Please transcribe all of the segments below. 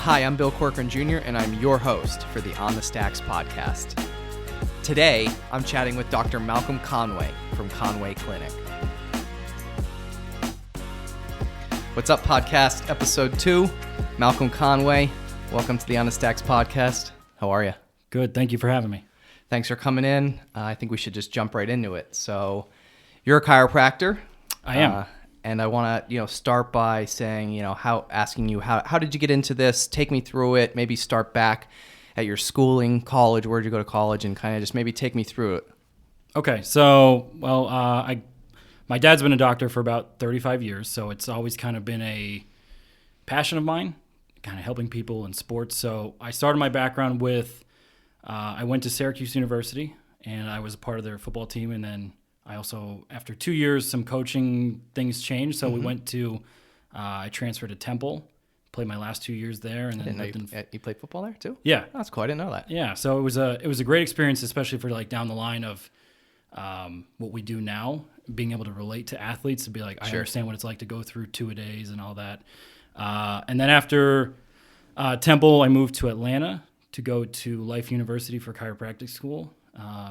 Hi, I'm Bill Corcoran Jr., and I'm your host for the On the Stacks podcast. Today, I'm chatting with Dr. Malcolm Conway from Conway Clinic. What's up, podcast episode 2? Malcolm Conway, welcome to the On the Stacks podcast. How are you? Good. Thank you for having me. Thanks for coming in. I think we should just jump right into it. So, you're a chiropractor. I am. And I want to, start by saying, asking you, how did you get into this? Take me through it. Maybe start back at your schooling, college. Where'd you go to college? And kind of just maybe take me through it. Okay. So, my dad's been a doctor for about 35 years, so it's always kind of been a passion of mine, kind of helping people in sports. So I started my background with, I went to Syracuse University, and I was a part of their football team, and then I also, after 2 years, some coaching things changed. So we went to, I transferred to Temple, played my last 2 years there. And then you played football there too? Yeah. Oh, that's cool. I didn't know that. Yeah. So it was a great experience, especially for like down the line of what we do now, being able to relate to athletes and be like, I understand what it's like to go through two-a-days and all that. And then after Temple, I moved to Atlanta to go to Life University for chiropractic school,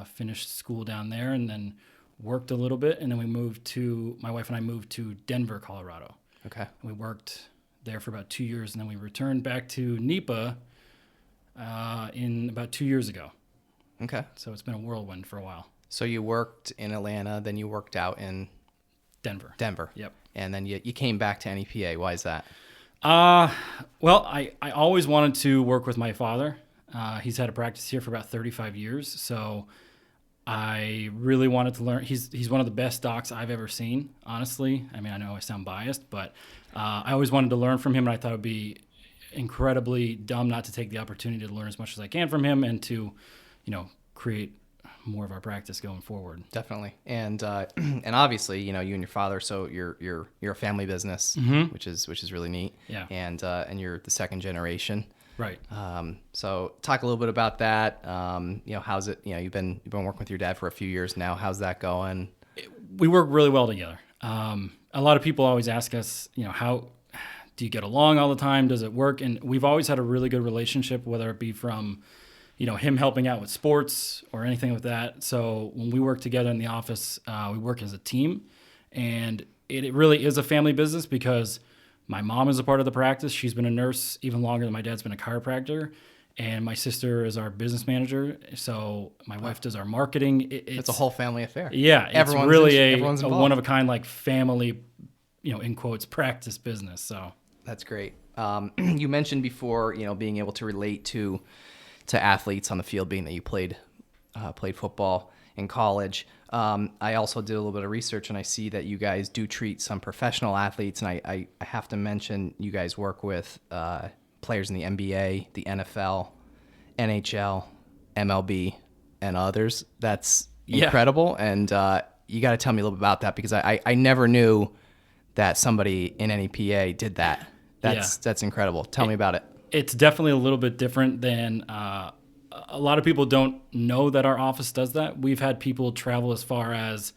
finished school down there, and then worked a little bit, and then my wife and I moved to Denver, Colorado. Okay. We worked there for about 2 years, and then we returned back to NEPA in about 2 years ago. Okay. So it's been a whirlwind for a while. So you worked in Atlanta, then you worked out in Denver. Yep. And then you came back to NEPA. Why is that? Well, I always wanted to work with my father. He's had a practice here for about 35 years, so I really wanted to learn. He's one of the best docs I've ever seen, honestly. I mean, I know I sound biased, but I always wanted to learn from him, and I thought it would be incredibly dumb not to take the opportunity to learn as much as I can from him and to, create more of our practice going forward. Definitely. And and obviously, you and your father, so you're a family business, which is really neat. Yeah. And you're the second generation. Right. So talk a little bit about that. How's it? You've been working with your dad for a few years now. How's that going? We work really well together. A lot of people always ask us, how do you get along all the time? Does it work? And we've always had a really good relationship, whether it be from, him helping out with sports or anything with that. So when we work together in the office, we work as a team, and it really is a family business because my mom is a part of the practice. She's been a nurse even longer than my dad's been a chiropractor. And my sister is our business manager. So my wife does our marketing. It's a whole family affair. Yeah. It's really a one-of-a-kind, like family, in quotes, practice business. So that's great. You mentioned before, being able to relate to athletes on the field, being that you played football in college. I also did a little bit of research, and I see that you guys do treat some professional athletes, and I have to mention you guys work with players in the NBA, the NFL, NHL, MLB, and others. That's incredible, and you got to tell me a little bit about that because I never knew that somebody in NEPA did that. That's incredible. Tell me about it. It's definitely a little bit different than a lot of people don't know that our office does that. We've had people travel as far as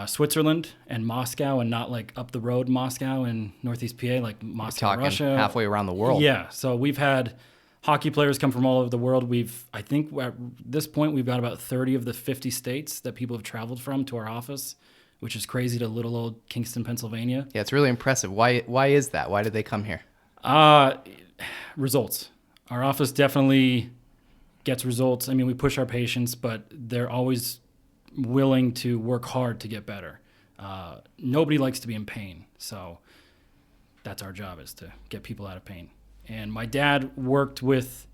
Switzerland and Moscow, and not like up the road Moscow in Northeast PA, like Moscow, Russia. Halfway around the world. Yeah. So we've had hockey players come from all over the world. I think at this point we've got about 30 of the 50 states that people have traveled from to our office, which is crazy, to little old Kingston, Pennsylvania. Yeah, it's really impressive. Why is that? Why did they come here? Results. Our office definitely gets results. I mean, we push our patients, but they're always willing to work hard to get better. Nobody likes to be in pain, so that's our job, is to get people out of pain. And my dad worked with,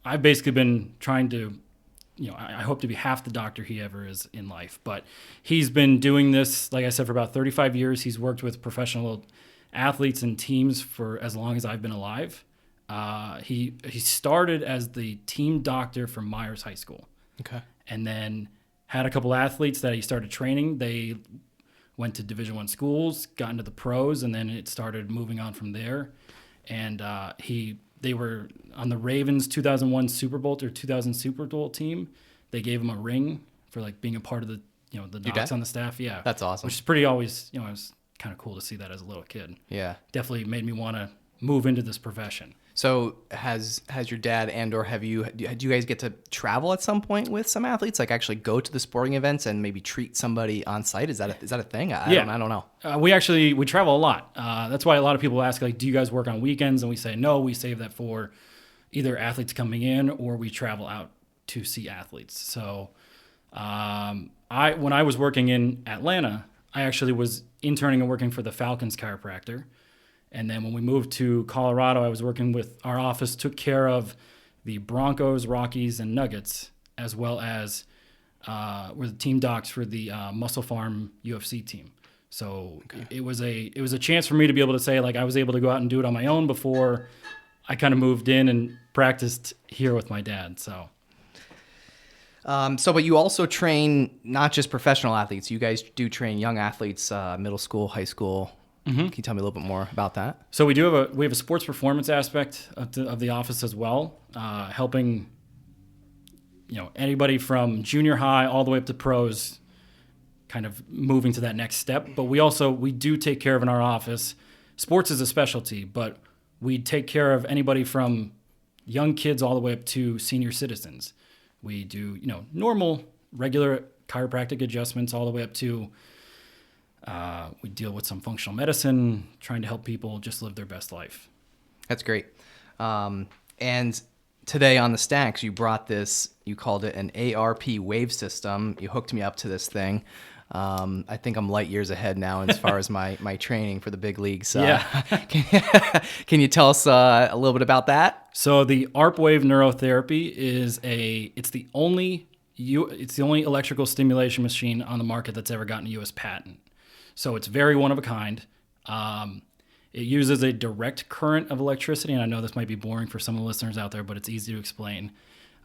I've basically been trying to, I hope to be half the doctor he ever is in life, but he's been doing this, like I said, for about 35 years. He's worked with professional athletes and teams for as long as I've been alive. He started as the team doctor for Myers High School. Okay. And then had a couple athletes that he started training. They went to Division I schools, got into the pros, and then it started moving on from there. And they were on the Ravens 2001 Super Bowl or 2000 Super Bowl team. They gave him a ring for like being a part of the the docs on the staff. Yeah, that's awesome. Which is pretty always it was kind of cool to see that as a little kid. Yeah, definitely made me want to move into this profession. So has your dad or do you guys get to travel at some point with some athletes, like actually go to the sporting events and maybe treat somebody on site? Is that a thing? I don't know. We travel a lot. That's why a lot of people ask, like, do you guys work on weekends? And we say, no, we save that for either athletes coming in or we travel out to see athletes. So when I was working in Atlanta, I actually was interning and working for the Falcons Chiropractor. And then when we moved to Colorado, I was working with our office, took care of the Broncos, Rockies, and Nuggets, as well as were the team docs for the Muscle Farm UFC team. So it was a chance for me to be able to say, like, I was able to go out and do it on my own before I kind of moved in and practiced here with my dad. So. But you also train not just professional athletes. You guys do train young athletes, middle school, high school. Mm-hmm. Can you tell me a little bit more about that? So we have a sports performance aspect of the office as well, helping anybody from junior high all the way up to pros, kind of moving to that next step. But we do take care of in our office. Sports is a specialty, but we take care of anybody from young kids all the way up to senior citizens. We do normal, regular chiropractic adjustments all the way up to. We deal with some functional medicine, trying to help people just live their best life. That's great. And today on the Stacks, you brought this, you called it an ARP Wave system. You hooked me up to this thing. I think I'm light years ahead now as far as my training for the big leagues. Yeah. Can you tell us a little bit about that? So the ARP Wave Neurotherapy it's the only electrical stimulation machine on the market that's ever gotten a U.S. patent. So it's very one of a kind. It uses a direct current of electricity, and I know this might be boring for some of the listeners out there, but it's easy to explain.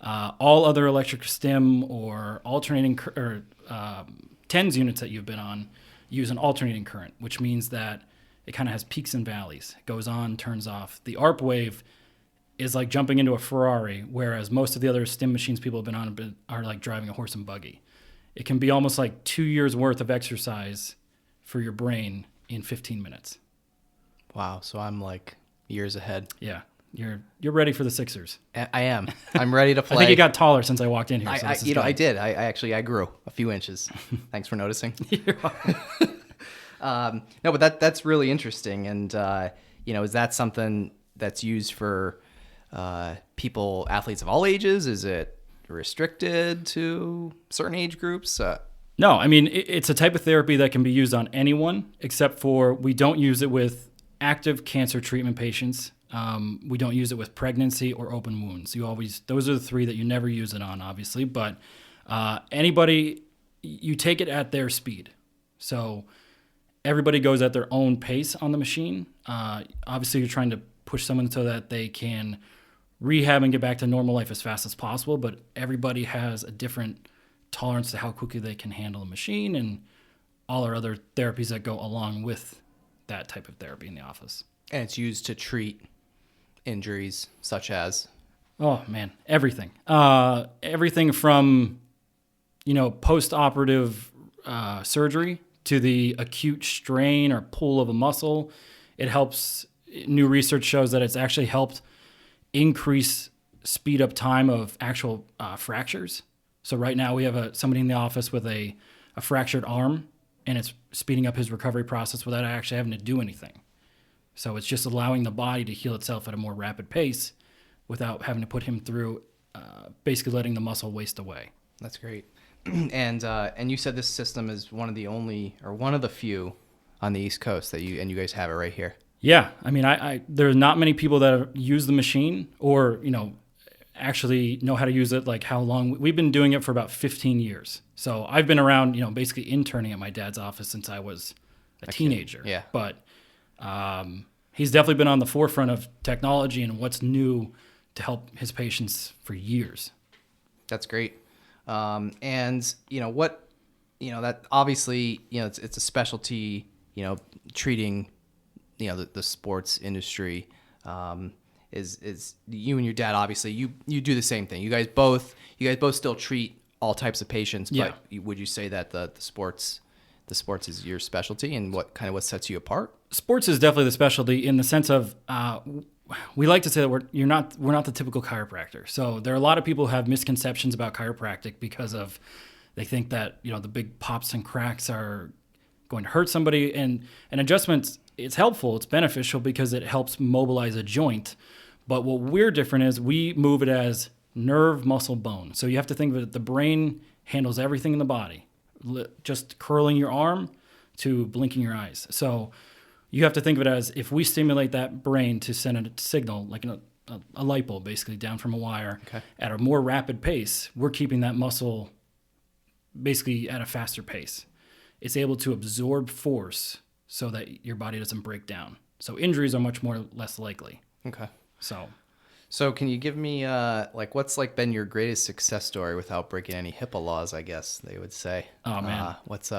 All other electric stim or alternating TENS units that you've been on use an alternating current, which means that it kind of has peaks and valleys. It goes on, turns off. The ARP Wave is like jumping into a Ferrari, whereas most of the other stim machines people have been on are like driving a horse and buggy. It can be almost like 2 years worth of exercise for your brain in 15 minutes. Wow. So I'm like years ahead. Yeah. You're ready for the Sixers. I am. I'm ready to play. I think you got taller since I walked in here. So I did. I grew a few inches. Thanks for noticing. You're welcome. No, but that's really interesting. And, is that something that's used for athletes of all ages? Is it restricted to certain age groups? No, I mean, it's a type of therapy that can be used on anyone, except for we don't use it with active cancer treatment patients. We don't use it with pregnancy or open wounds. Those are the three that you never use it on, obviously. But anybody, you take it at their speed. So everybody goes at their own pace on the machine. Obviously, you're trying to push someone so that they can rehab and get back to normal life as fast as possible. But everybody has a different tolerance to how quickly they can handle a machine and all our other therapies that go along with that type of therapy in the office. And it's used to treat injuries such as? Oh, man, everything. Everything from, post-operative surgery to the acute strain or pull of a muscle. It helps. New research shows that it's actually helped speed up time of actual fractures. So right now we have somebody in the office with a fractured arm, and it's speeding up his recovery process without actually having to do anything. So it's just allowing the body to heal itself at a more rapid pace without having to put him through basically letting the muscle waste away. That's great. And you said this system is one of the few on the East Coast that you guys have it right here. Yeah, I mean, there's not many people that use the machine or actually know how to use it. Like how long we've been doing it for about 15 years. So I've been around, basically interning at my dad's office since I was a teenager. Yeah. But he's definitely been on the forefront of technology and what's new to help his patients for years. That's great. That obviously, it's a specialty, treating, the sports industry. Is you and your dad, obviously you do the same thing. You guys both still treat all types of patients, but would you say that the sports the sports is your specialty, and what sets you apart? Sports is definitely the specialty in the sense of we like to say that we're not the typical chiropractor. So there are a lot of people who have misconceptions about chiropractic because of they think that the big pops and cracks are going to hurt somebody, and adjustments, it's helpful, it's beneficial because it helps mobilize a joint. But what we're different is we move it as nerve, muscle, bone. So you have to think of it, the brain handles everything in the body, just curling your arm to blinking your eyes. So you have to think of it as if we stimulate that brain to send a signal, like a light bulb basically down from a wire at a more rapid pace, we're keeping that muscle basically at a faster pace. It's able to absorb force so that your body doesn't break down. So injuries are much less likely. Okay. So can you give me what's been your greatest success story without breaking any HIPAA laws? I guess they would say. Oh man, what's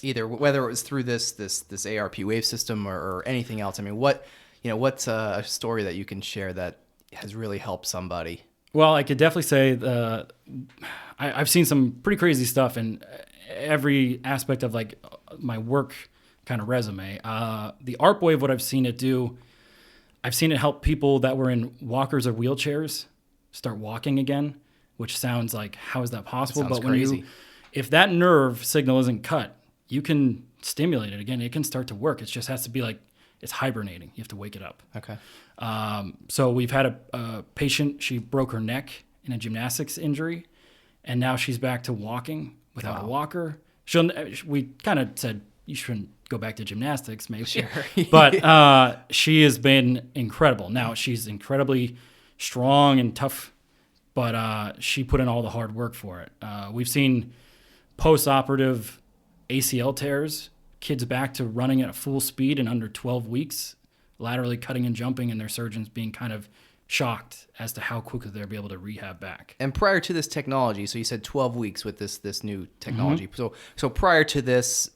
either whether it was through this ARP Wave system or anything else. I mean, what's a story that you can share that has really helped somebody? Well, I could definitely say I've seen some pretty crazy stuff in every aspect of my work kind of resume. The ARP Wave, what I've seen it do. I've seen it help people that were in walkers or wheelchairs start walking again, which sounds like, how is that possible? That sounds but crazy. If that nerve signal isn't cut, you can stimulate it again. It can start to work. It just has to be it's hibernating. You have to wake it up. Okay. So we've had a patient, she broke her neck in a gymnastics injury, and now she's back to walking without a walker. We kind of said, you shouldn't go back to gymnastics, maybe. Sure. But she has been incredible. Now, she's incredibly strong and tough, but she put in all the hard work for it. We've seen post-operative ACL tears, kids back to running at full speed in under 12 weeks, laterally cutting and jumping, and their surgeons being kind of shocked as to how quickly they'll be able to rehab back. And prior to this technology, so you said 12 weeks with this new technology. Mm-hmm. So prior to this,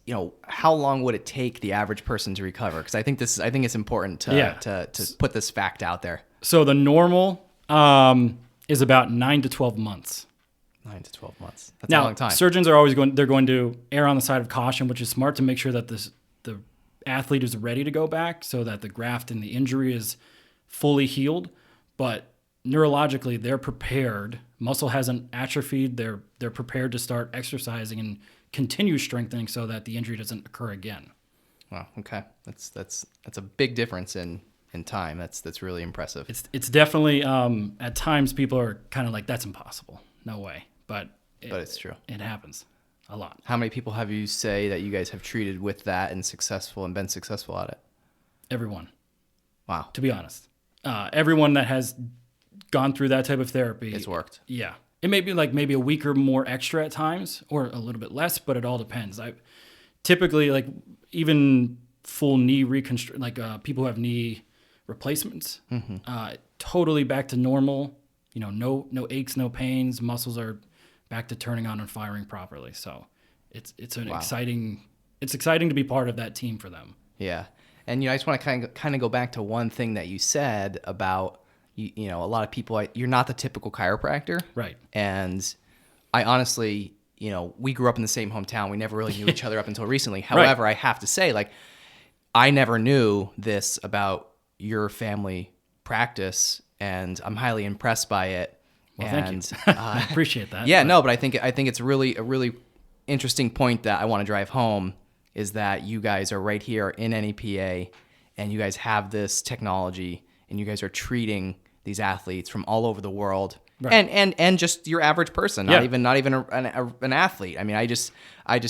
how long would it take the average person to recover? Because I think it's important to put this fact out there. So the normal is about 9 to 12 months. 9 to 12 months. That's a long time. Surgeons are always going to err on the side of caution, which is smart to make sure that the athlete is ready to go back so that the graft and the injury is fully healed. But neurologically, they're prepared. Muscle hasn't atrophied. They're prepared to start exercising and continue strengthening so that the injury doesn't occur again. Wow. Okay. That's a big difference in time. That's really impressive. It's definitely at times people are kind of like, that's impossible. No way. But it's true. It happens a lot. How many people have you say that you guys have treated with that and been successful at it? Everyone. Wow. To be honest. Everyone that has gone through that type of therapy. It's worked. Yeah. It may be maybe a week or more extra at times or a little bit less, but it all depends. I typically even full knee people who have knee replacements, totally back to normal, no aches, no pains, muscles are back to turning on and firing properly. So it's exciting to be part of that team for them. Yeah. And I just want to kind of go back to one thing that you said about a lot of people. You're not the typical chiropractor, right? And I honestly, we grew up in the same hometown. We never really knew each other up until recently. However, right. I have to say, I never knew this about your family practice, and I'm highly impressed by it. Well, thank you. I appreciate that. Yeah, but I think it's a really interesting point that I want to drive home. Is that you guys are right here in NEPA, and you guys have this technology, and you guys are treating these athletes from all over the world, right. and just your average person, not even an athlete. I mean, I just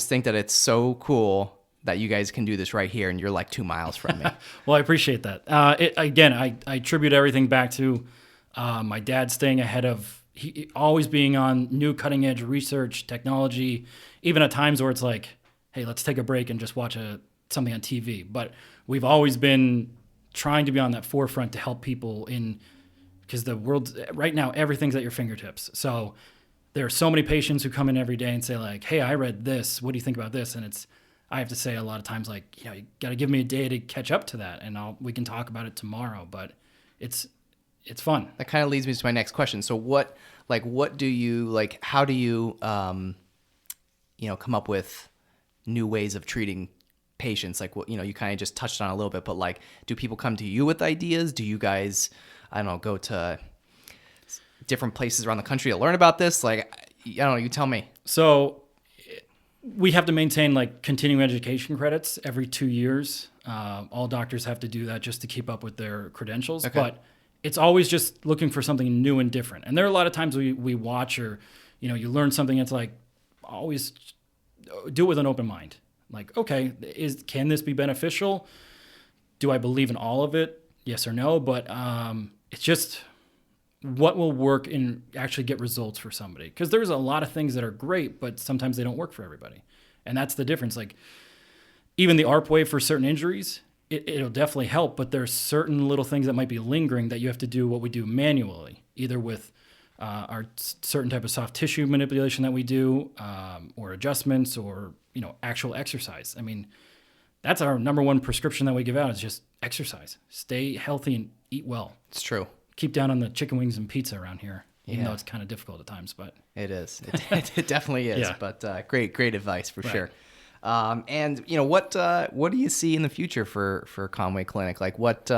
think that it's so cool that you guys can do this right here, and you're 2 miles from me. Well, I appreciate that. I attribute everything back to my dad staying ahead of always being on new cutting edge research, technology, even at times where it's hey, let's take a break and just watch something on TV. But we've always been trying to be on that forefront to help people because the world right now, everything's at your fingertips. So there are so many patients who come in every day and say hey, I read this. What do you think about this? And I have to say a lot of times you got to give me a day to catch up to that, and we can talk about it tomorrow. But it's fun. That kind of leads me to my next question. So what do you how do you come up with new ways of treating patients? Like, what, you kind of just touched on a little bit, but like, do people come to you with ideas? Do you guys, I don't know, go to different places around the country to learn about this? Like, I don't know, you tell me. So we have to maintain like continuing education credits every 2 years. All doctors have to do that just to keep up with their credentials. Okay. But it's always just looking for something new and different. And there are a lot of times we watch or, you learn something. It's like always do it with an open mind. Like, okay, can this be beneficial? Do I believe in all of it? Yes or no? But it's just what will work and actually get results for somebody. Because there's a lot of things that are great, but sometimes they don't work for everybody. And that's the difference. Like even the ARP wave for certain injuries, it'll definitely help, but there's certain little things that might be lingering that you have to do what we do manually, either with our certain type of soft tissue manipulation that we do, or adjustments, or actual exercise. I mean, that's our number one prescription that we give out is just exercise. Stay healthy and eat well. It's true. Keep down on the chicken wings and pizza around here, even though it's kind of difficult at times. But it is. It definitely is. Yeah. But great advice for Right. sure. And what do you see in the future for Conway Clinic? Like what,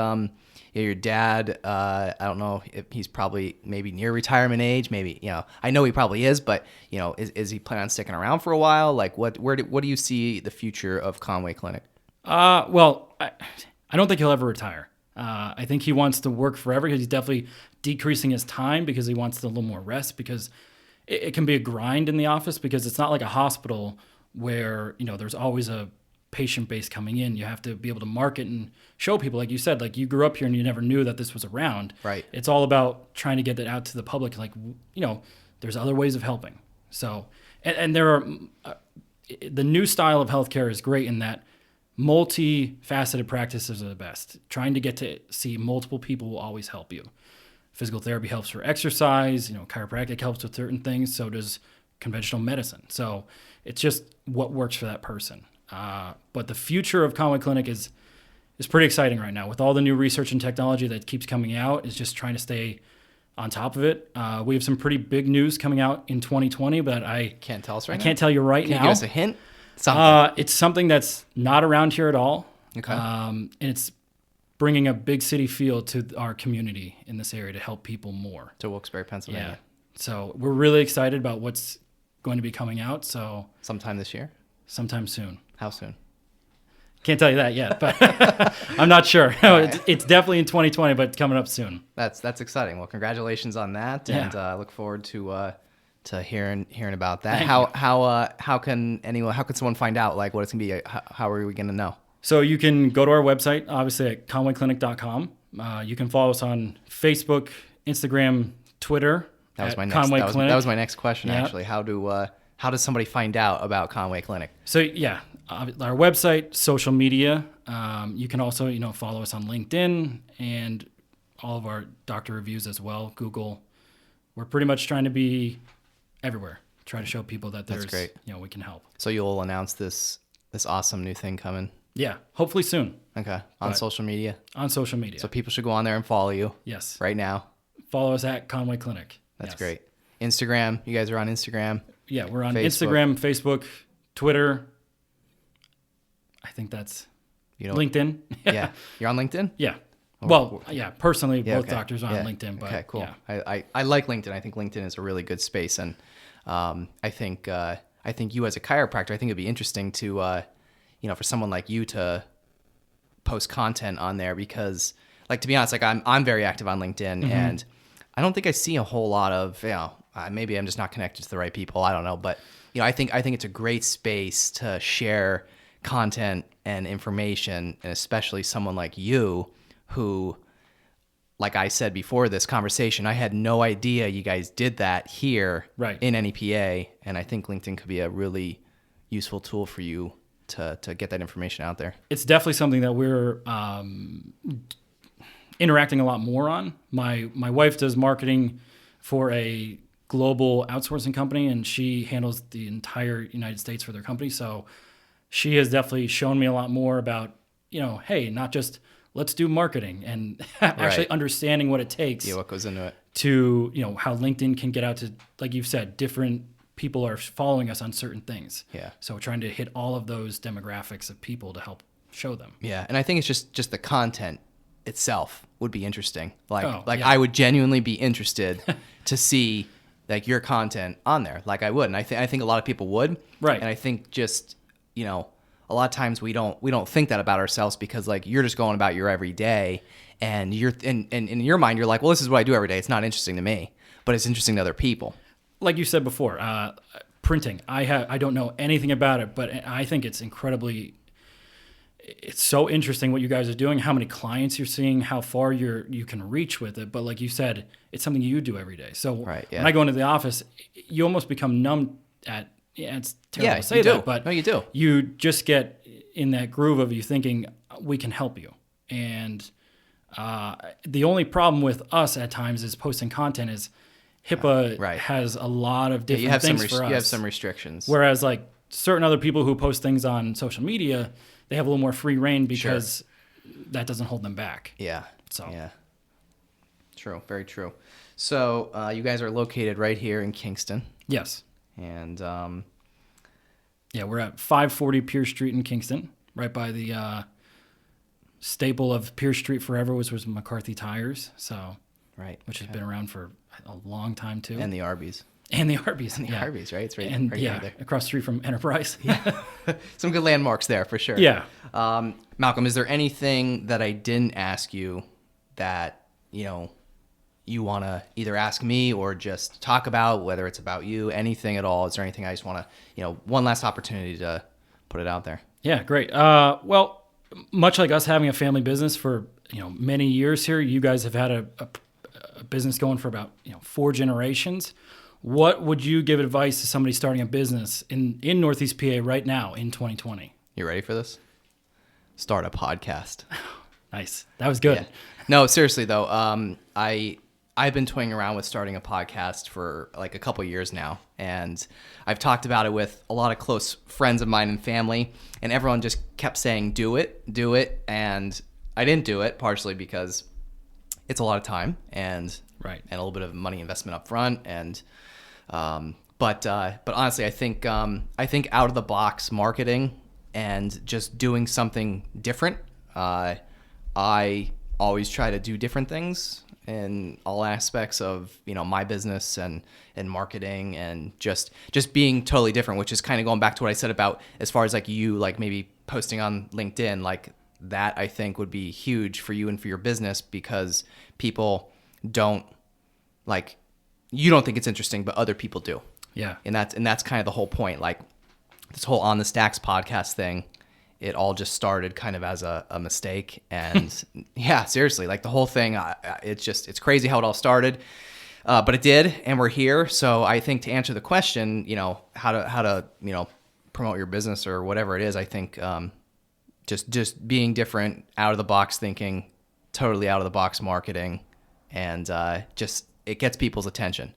your dad, I don't know if he's probably maybe near retirement age, maybe, I know he probably is, but is he planning on sticking around for a while? Like what do you see the future of Conway Clinic? Well, I don't think he'll ever retire. I think he wants to work forever because he's definitely decreasing his time because he wants a little more rest, because it can be a grind in the office, because it's not like a hospital where, there's always a patient base coming in. You have to be able to market and show people, like you said, like you grew up here and you never knew that this was around. Right. It's all about trying to get that out to the public. Like, there's other ways of helping. So, and there are, the new style of healthcare is great in that multifaceted practices are the best. Trying to get to see multiple people will always help you. Physical therapy helps for exercise, chiropractic helps with certain things. So does conventional medicine. So it's just what works for that person. But the future of Conway Clinic is pretty exciting right now with all the new research and technology that keeps coming out. Is just trying to stay on top of it. We have some pretty big news coming out in 2020, but I Can't tell us right now. can't tell you right Can now. you give us a hint? Something. It's something that's not around here at all. Okay. And it's bringing a big city feel to our community in this area to help people more. To Wilkes-Barre, Yeah. Pennsylvania. So we're really excited about what's going to be coming out. So Sometime this year? sometime soon. How soon? Can't tell you that yet, but I'm not sure. It's definitely in 2020, but it's coming up soon. That's exciting. Well, congratulations on that, Yeah. and I look forward to hearing about that. Thank How can someone find out like what it's gonna be? How are we gonna know? So you can go to our website, obviously at conwayclinic.com. You can follow us on Facebook, Instagram, Twitter. That was my Conway Clinic. that was my next question. Yeah. Actually, how does somebody find out about Conway Clinic? So yeah, our website, social media. You can also follow us on LinkedIn and all of our doctor reviews as well. Google. We're pretty much trying to be everywhere. Try to show people that there's great. We can help. So you'll announce this awesome new thing coming. Yeah, hopefully soon Okay, on Right. social media. on social media. So people should go on there and follow you Yes, right now. follow us at Conway Clinic. That's Yes. great. Instagram. You guys are on Instagram. Yeah, we're on Facebook. Instagram, Facebook, Twitter. I think that's LinkedIn. Yeah, you're on LinkedIn. Yeah. Well, yeah, personally, Yeah, both okay. doctors are Yeah. on LinkedIn. But okay, cool. Yeah. I like LinkedIn. I think LinkedIn is a really good space, and I think you as a chiropractor, I think it'd be interesting to for someone like you to post content on there, because like, to be honest, like I'm very active on LinkedIn, Mm-hmm. and I don't think I see a whole lot of maybe I'm just not connected to the right people. I don't know, but I think it's a great space to share content and information, and especially someone like you who, like I said before this conversation, I had no idea you guys did that here Right. in NEPA, and I think LinkedIn could be a really useful tool for you to get that information out there. It's definitely something that we're interacting a lot more on. My wife does marketing for a global outsourcing company, and she handles the entire United States for their company. So she has definitely shown me a lot more about, hey, not just let's do marketing and actually Right. understanding what it takes Yeah, what goes into it? to, how LinkedIn can get out to, like you've said, different people are following us on certain things. Yeah. So we're trying to hit all of those demographics of people to help show them. Yeah, and I think it's just the content itself would be interesting. Yeah. I would genuinely be interested to see like your content on there. Like I would, and I think a lot of people would. Right. And I think just a lot of times we don't think that about ourselves because like you're just going about your everyday, and you're and in your mind you're like, well, this is what I do every day. It's not interesting to me, but it's interesting to other people. Like you said before, printing. I don't know anything about it, but I think it's it's so interesting what you guys are doing, how many clients you're seeing, how far you can reach with it. But like you said, it's something you do every day. So Right, yeah. when I go into the office, you almost become numb at. Yeah, it's terrible to say you do. that, but No, you do. You just get in that groove of you thinking we can help you. And the only problem with us at times is posting content is HIPAA Right. has a lot of different you have things for us. You have some restrictions. Whereas like certain other people who post things on social media, they have a little more free reign because that doesn't hold them back. Yeah. So. Yeah. True. Very true. So you guys are located right here in Kingston. Yes. And Yeah, we're at 540 Pierce Street in Kingston, right by the staple of Pierce Street forever, which was McCarthy Tires. So. Right. Which has been around for a long time too. And the Arby's. And the Arby's. And the Arby's, right? It's right, and right yeah, there. across the street from Enterprise. Yeah. Some good landmarks there for sure. Yeah. Malcolm, is there anything that I didn't ask you that, you want to either ask me or just talk about, whether it's about you, anything at all? Is there anything I just want to, one last opportunity to put it out there? Yeah, great. Well, much like us having a family business for, many years here, you guys have had a business going for about, 4 generations. What would you give advice to somebody starting a business in Northeast PA right now in 2020? You ready for this? Start a podcast. Nice. That was good. Yeah. No, seriously though. I've been toying around with starting a podcast for like a couple years now, and I've talked about it with a lot of close friends of mine and family, and everyone just kept saying, do it. And I didn't do it, partially because it's a lot of time and Right. and a little bit of money investment up front. And but honestly, I think out of the box marketing and just doing something different. I always try to do different things in all aspects of my business and marketing, and just being totally different, which is kind of going back to what I said about as far as like you like maybe posting on LinkedIn, like that I think would be huge for you and for your business, because people don't like, you don't think it's interesting, but other people do. Yeah. And that's kind of the whole point. Like this whole On the Stacks podcast thing, it all just started kind of as a mistake. And yeah, seriously, like the whole thing, it's crazy how it all started. But it did, and we're here. So I think to answer the question, how to promote your business or whatever it is, I think just being different, out of the box thinking, totally out of the box marketing, and it gets people's attention.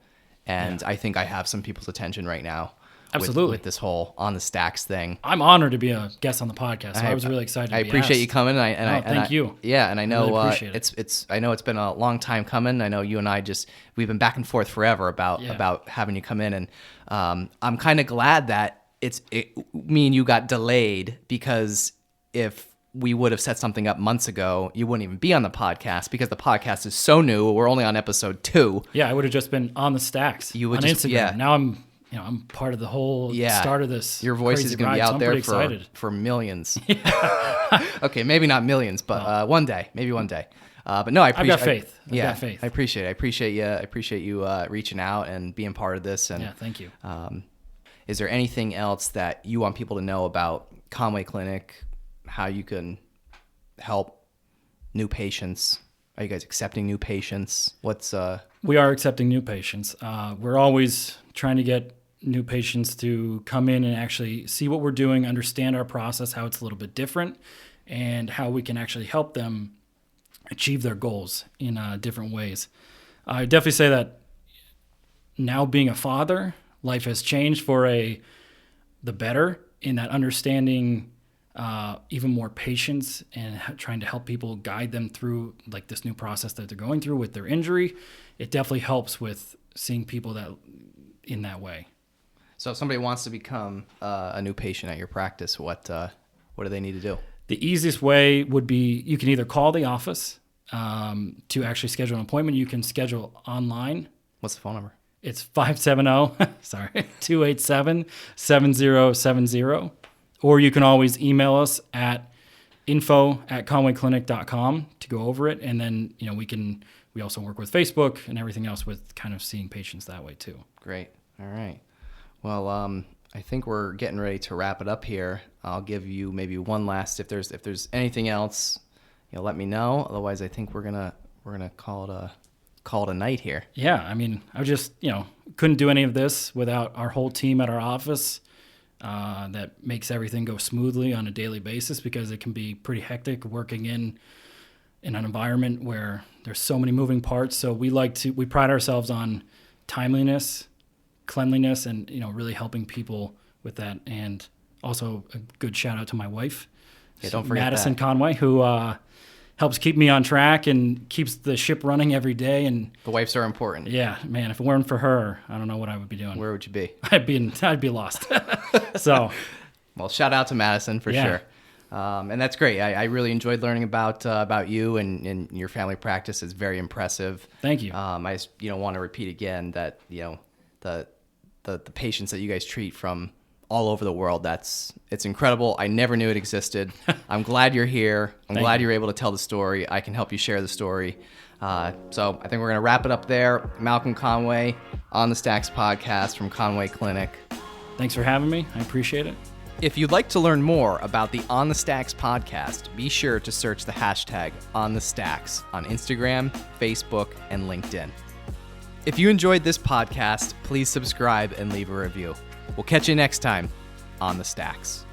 And I think I have some people's attention right now. Absolutely. With this whole On the Stacks thing. I'm honored to be a guest on the podcast. So I was really excited. I appreciate you coming. Thank you. Yeah, and I know really appreciate it. I know it's been a long time coming. I know you and I we've been back and forth forever about having you come in, and I'm kind of glad that me and you got delayed, because if we would have set something up months ago, you wouldn't even be on the podcast, because the podcast is so new. We're only on episode 2. Yeah, I would have just been on the Stacks on Instagram. Yeah. Now I'm part of the whole start of this. Your voice is going to be out there for millions. Okay, maybe not millions, but one day, maybe one day. But no, I've got faith. I've got faith. I appreciate it. I appreciate you reaching out and being part of this. And yeah, thank you. Is there anything else that you want people to know about Conway Clinic? How you can help new patients? Are you guys accepting new patients? We are accepting new patients. We're always trying to get new patients to come in and actually see what we're doing, understand our process, how it's a little bit different, and how we can actually help them achieve their goals in different ways. I definitely say that now being a father, life has changed for the better, in that understanding even more patience and trying to help people, guide them through like this new process that they're going through with their injury. It definitely helps with seeing people that in that way. So if somebody wants to become a new patient at your practice, what do they need to do? The easiest way would be you can either call the office to actually schedule an appointment. You can schedule online. What's the phone number? It's 570-287-7070. Or you can always email us at info@conwayclinic.com to go over it. And then, we also work with Facebook and everything else with kind of seeing patients that way too. Great. All right. Well, I think we're getting ready to wrap it up here. I'll give you maybe one last, if there's anything else, let me know. Otherwise, I think we're gonna call it a night here. Yeah, I just couldn't do any of this without our whole team at our office that makes everything go smoothly on a daily basis, because it can be pretty hectic working in an environment where there's so many moving parts. So we pride ourselves on timeliness, cleanliness, and really helping people with that. And also a good shout out to my wife, don't forget Madison that. Conway, who helps keep me on track and keeps the ship running every day. And the wives are important. Yeah, man, if it weren't for her, I don't know what I would be doing. Where would you be? I'd be lost. So, well, shout out to Madison for sure. And that's great. I really enjoyed learning about you and your family practice. It's very impressive. Thank you. I just want to repeat again that the patients that you guys treat from all over the world, it's incredible. I never knew it existed. I'm glad you're here. I'm glad you're able to tell the story. I can help you share the story. So I think we're going to wrap it up there. Malcolm Conway on the Stacks podcast from Conway Clinic. Thanks for having me. I appreciate it. If you'd like to learn more about the On the Stacks podcast, be sure to search the hashtag #OnTheStacks on Instagram, Facebook, and LinkedIn. If you enjoyed this podcast, please subscribe and leave a review. We'll catch you next time on the Stacks.